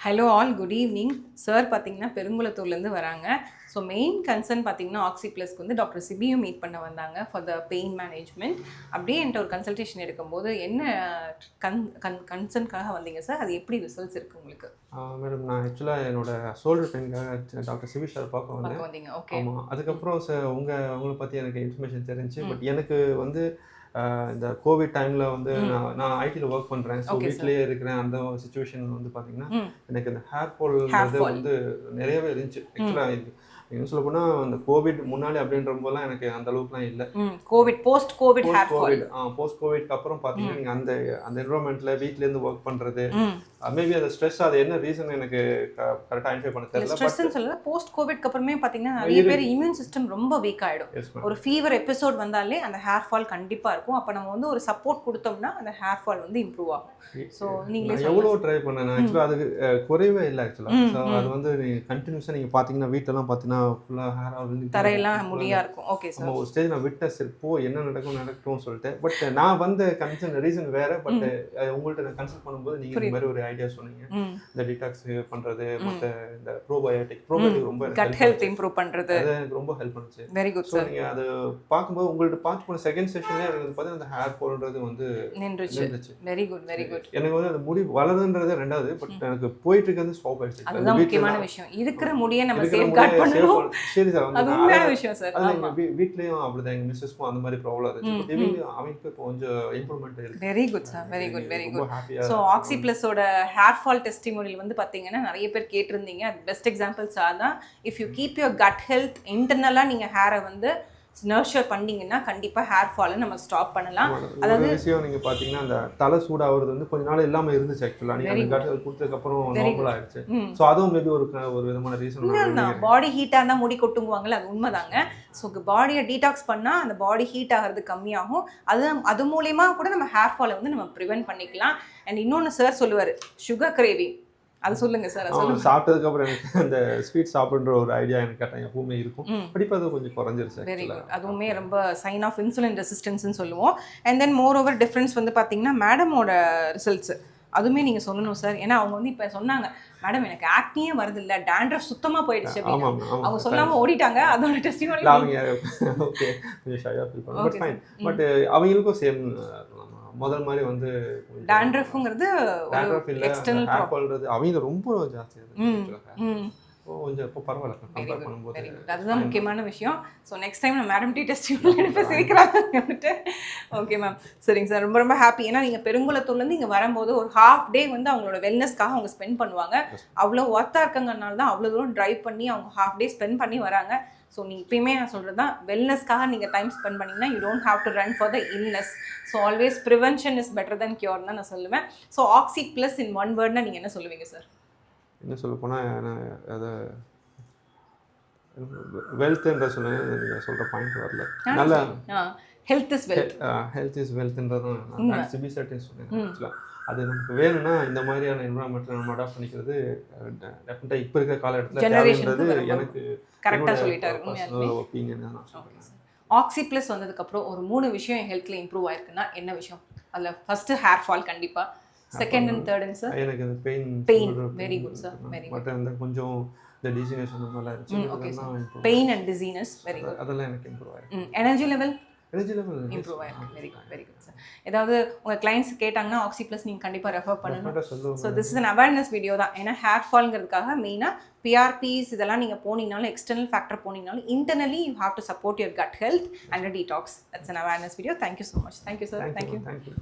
Hello all, good evening sir. பார்த்தீங்கன்னா பெருங்குளத்தூர்லேருந்து வராங்க. So main concern பார்த்தீங்கன்னா ஆக்சி ப்ளஸ்க்கு வந்து டாக்டர் சிபியும் மீட் பண்ண வந்தாங்க ஃபார் த பெயின் மேனேஜ்மெண்ட். அப்படியே என்கிட்ட ஒரு கன்சல்டேஷன் எடுக்கும்போது என்ன கன்சர்னுக்காக வந்தீங்க சார்? அது எப்படி ரிசல்ட்ஸ் இருக்குது உங்களுக்கு? மேடம், நான் ஆக்சுவலாக என்னோட ஷோல்டர் பெயின்காக டாக்டர் சிபி சார் பார்க்க வந்தீங்க. ஓகே. ஆமாம். அதுக்கப்புறம் சார் உங்களை பற்றி எனக்கு இன்ஃபர்மேஷன் தெரிஞ்சு. பட் எனக்கு வந்து இந்த கோவிட் டைமில் வந்து நான் ஐடியில் ஒர்க் பண்ணுறேன். ஸோ வீட்லேயே இருக்கிறேன். அந்த சுச்சுவேஷன் வந்து பார்த்தீங்கன்னா எனக்கு இந்த ஹேர் ஃபால்ன்றது வந்து நிறையவே இருந்துச்சு. ஆக்சுவலாக என்ன சொல்ல போனால் அந்த கோவிட் முன்னாடி அப்படின்ற போதெல்லாம் எனக்கு அந்த அளவுக்குலாம் இல்லை. போஸ்ட் கோவிட் போஸ்ட் கோவிட்க்கு அப்புறம் பார்த்தீங்கன்னா நீங்கள் அந்த என்வரான்மெண்ட்டில் வீட்லேருந்து ஒர்க் பண்ணுறது, மேபி அந்த ஸ்ட்ரெஸ், அது என்ன ரீசன் எனக்கு கரெக்டாக ஐடென்டிஃபை பண்ண தெரியல. ஸ்ட்ரெஸ்ன்னு சொல்லல, போஸ்ட் கோவிட்க்கு அப்புறமே பார்த்தீங்கன்னா நிறைய பேர் இம்யூன் சிஸ்டம் ரொம்ப வீக் ஆகிடும். ஒரு ஃபீவர் எபிசோட் வந்தாலே அந்த ஹேர் ஃபால் கண்டிப்பாக இருக்கும். அப்போ நம்ம வந்து ஒரு சப்போர்ட் கொடுத்தோம்னா அந்த ஹேர் ஃபால் வந்து இம்ப்ரூவ் ஆகும். ஸோ நீங்கள் எவ்வளோ ட்ரை பண்ணேன் ஆக்சுவலாக, அதுக்கு குறைவே இல்லை ஆக்சுவலாக. ஸோ அது வந்து கண்டினியூஸாக நீங்கள் பார்த்தீங்கன்னா வீட்டிலலாம் பார்த்தீங்கன்னா ஃபுல்லாக ஹேர் ஆகுது, தரையெல்லாம் முடியா இருக்கும். Okay sir. ஒரு ஸ்டேஜ் நான் விட்டேன், சரி போ என்ன நடக்கும்னு சொல்லிட்டு. பட் நான் வந்து கன்சர்ன் ரீசன் வேற. பட் உங்கள்கிட்ட நான் கன்சல்ட் பண்ணும்போது நீங்கள் இந்த மாதிரி ஒரு ஐடியா சொன்னீங்க. இந்த டிடாக்ஸ் பண்ணுறது, மற்ற இந்த ப்ரோபயோட்டிக் ரொம்ப கட் ஹெல்த் இம்ப்ரூவ் பண்ணுறது, அது எனக்கு ரொம்ப ஹெல்ப் பண்ணுச்சு. Very good sir. நீங்கள் அது பார்க்கும்போது உங்கள்கிட்ட பார்த்து போன செகண்ட் செஷன்லேயே எனக்கு பார்த்தீங்கன்னா அந்த ஹேர் ஃபால்ன்றது வந்து நின்றுச்சு. Very good, very good. எனக்கு வந்து அந்த முடி வளருன்றது ரெண்டாவது, பட் எனக்கு போயிட்டு இருக்கிறது ஸ்டாப் ஆயிடுச்சு. அதுதான் முக்கியமான விஷயம். இருக்கிற முடியை நம்ம சேஃப்கார்ட் பண்ணணும். சரி சார், அது உண்மையான விஷயம் சார். வீட்லயும் அப்படிதான், எங்க மிஸ்ஸஸ்க்கும் அந்த மாதிரி ப்ராப்ளம் இருந்துச்சு. அவங்களுக்கு கொஞ்சம் இம்ப்ரூவ்மெண்ட் இருக்கு. Very good sir, very good, very good. So Oxy ப்ளஸோட ஹேர் ஃபால் டெஸ்டிமோனியல் வந்து பார்த்தீங்கன்னா நிறைய பேர் கேட்டிருந்தீங்க. அது பெஸ்ட் எக்ஸாம்பிள்ஸ் அதான். If you keep your gut health, இன்டர்னலாக நீங்கள் ஹேரை வந்து நர்ச்சர் பண்ணீங்கன்னா கண்டிப்பா ஹேர் ஃபாலை நம்ம ஸ்டாப் பண்ணலாம். அதாவது விஷயம் நீங்க பாத்தீங்கன்னா அந்த தலை சூடாகிறது வந்து கொஞ்ச நாள் இல்லாம இருந்துச்சு. ஆக்சுவலா நீங்க அந்த கட் ஹெல்த் கொடுத்ததுக்கு அப்புறம் நார்மல் ஆயிடுச்சு. சோ அதுவும் மேபி ஒரு விதமான ரீசன் தான். பாடி ஹீட்டா இருந்தா முடி கொட்டுங்குவாங்கல்ல, அது உண்மைதாங்க. ஸோ பாடியை டீடாக்ஸ் பண்ணா அந்த பாடி ஹீட் ஆகிறது கம்மியாகும். அது மூலியமா கூட நம்ம ஹேர் ஃபாலை வந்து நம்ம ப்ரிவென்ட் பண்ணிக்கலாம். அண்ட் இன்னொன்று சார் சொல்லுவார், சுகர் கிரேவிங். அது சொல்லுங்க சார். சாப்பிட்டதுக்கு அப்புறம் எனக்கு அந்த ஸ்வீட் சாப்பிடுற ஒரு ஐடியா எனக்கு எப்பவுமே இருக்கும். படிப்பு அது கொஞ்சம் குறைஞ்சிருச்சு. Very good. அதுவுமே ரொம்ப சைன் ஆஃப் இன்சுலின் ரெசிஸ்டன்ஸ்னு சொல்லுவோம். And then more over difference வந்து பார்த்தீங்கன்னா மேடமோட ரிசல்ட்ஸ் அதுவுமே நீங்கள் சொல்லணும் சார். ஏன்னா அவங்க வந்து இப்போ சொன்னாங்க, மேடம் எனக்கு ஆக்னியே வருது இல்லை, டேண்ட்ரஃப் சுத்தமாக போயிடுச்சு அப்படின்னு. அவங்க சொல்லாமல் ஓடிட்டாங்க. அதோட டெஸ்டிமோனியல் ஓகே, கொஞ்சம் ஷையாக ஃபீல் பண்ணுவாங்க. But fine. பட் அவங்களுக்கும் சேம் முதல் மாதிரி வந்து டாண்ட்ரஃப்ங்கிறது எக்ஸ்டர்னல் ஹேர் ஃபால்ன்றது அவங்க ரொம்ப ஜாஸ்தியாக இருக்குது. கொஞ்சம் இப்போ பரவாயில்ல கம்பேர் பண்ணும்போது. அதுதான் முக்கியமான விஷயம். ஸோ நெக்ஸ்ட் டைம் நான் மேடம் டெஸ்டிமோனியல் எடுத்து சிரிக்கிறாங்க. ஓகே மேம், சரிங்க சார். ரொம்ப ரொம்ப ஹாப்பி. ஏன்னா நீங்கள் பெருங்குளத்தூர்லேருந்து இங்கே வரும்போது ஒரு ஹாஃப் டே வந்து அவங்களோட வெல்னஸ்க்காக அவங்க ஸ்பெண்ட் பண்ணுவாங்க. அவ்வளோ ஒர்த்தாக இருக்கங்கனால தான் அவ்வளோ தூரம் ட்ரைவ் பண்ணி அவங்க ஹாஃப் டே ஸ்பெண்ட் பண்ணி வராங்க. ஸோ நீங்கள் இப்போயுமே நான் சொல்கிறது தான், வெல்னஸ்க்காக நீங்கள் டைம் ஸ்பெண்ட் பண்ணிங்கன்னா you don't have to run for the illness. So always prevention is better than cure தான் நான் சொல்லுவேன். So Oxy plus in one வேர்ட்னா நீங்கள் என்ன சொல்லுவீங்க சார்? என்ன சொல்ல போனால் அதை வெல்த்ன்ற சொல்கிற பாயிண்ட் வரல. நல்ல health is wealth, health is வெல்த்ன்றதும் நான் சிபி சார்ட்டே சொன்னேன். ஆக்சுவலாக அது நமக்கு வேணும்னா இந்த மாதிரியான என்வரான்மெண்ட்டில் நம்ம அடாப்ட் பண்ணிக்கிறது டெஃபினட்டாக இப்போ இருக்கிற காலகட்டத்தில் எனக்கு கரெக்டாக சொல்லிட்டாரு. ஒப்பீனியன் தான் நான் சொல்கிறேன். ஆக்சி ப்ளஸ் வந்ததுக்கப்புறம் ஒரு 3 விஷயம் என் ஹெல்த்தில் இம்ப்ரூவ் ஆயிருக்குன்னா என்ன விஷயம்? அதில் ஃபஸ்ட்டு ஹேர் ஃபால் கண்டிப்பாக, செகண்ட் அண்ட் தேர்ட் சார் எனக்கு அந்த pain. Very good sir, very good. அந்த கொஞ்சம் இந்த டிசீனஸ் அந்த மாதிரிலாம் இருந்துச்சு. Okay sir. Pain and dizziness, very good. அதெல்லாம் எனக்கு இம்ப்ரூவ் ஆயிருக்கு. எனர்ஜி லெவல் இம்ப்ரூவ் ஆயிருக்கு. Very good, very good sir. ஏதாவது உங்கள் கிளைண்ட்ஸ் கேட்டாங்கன்னா ஆக்சி ப்ளஸ் நீங்கள் கண்டிப்பாக ரெஃபர் பண்ணணும். So this is an awareness video தான். ஏன்னா ஹேர் ஃபால்ங்கிறதுக்காக மெயினாக பிஆர்பிஸ் இதெல்லாம் நீங்கள் போனீங்கனாலும், எக்ஸ்டர்னல் ஃபேக்டர் போனீங்கனாலும், internally you have to support your gut health and detox. That's an awareness video. Thank you so much. Thank you sir. Thank you.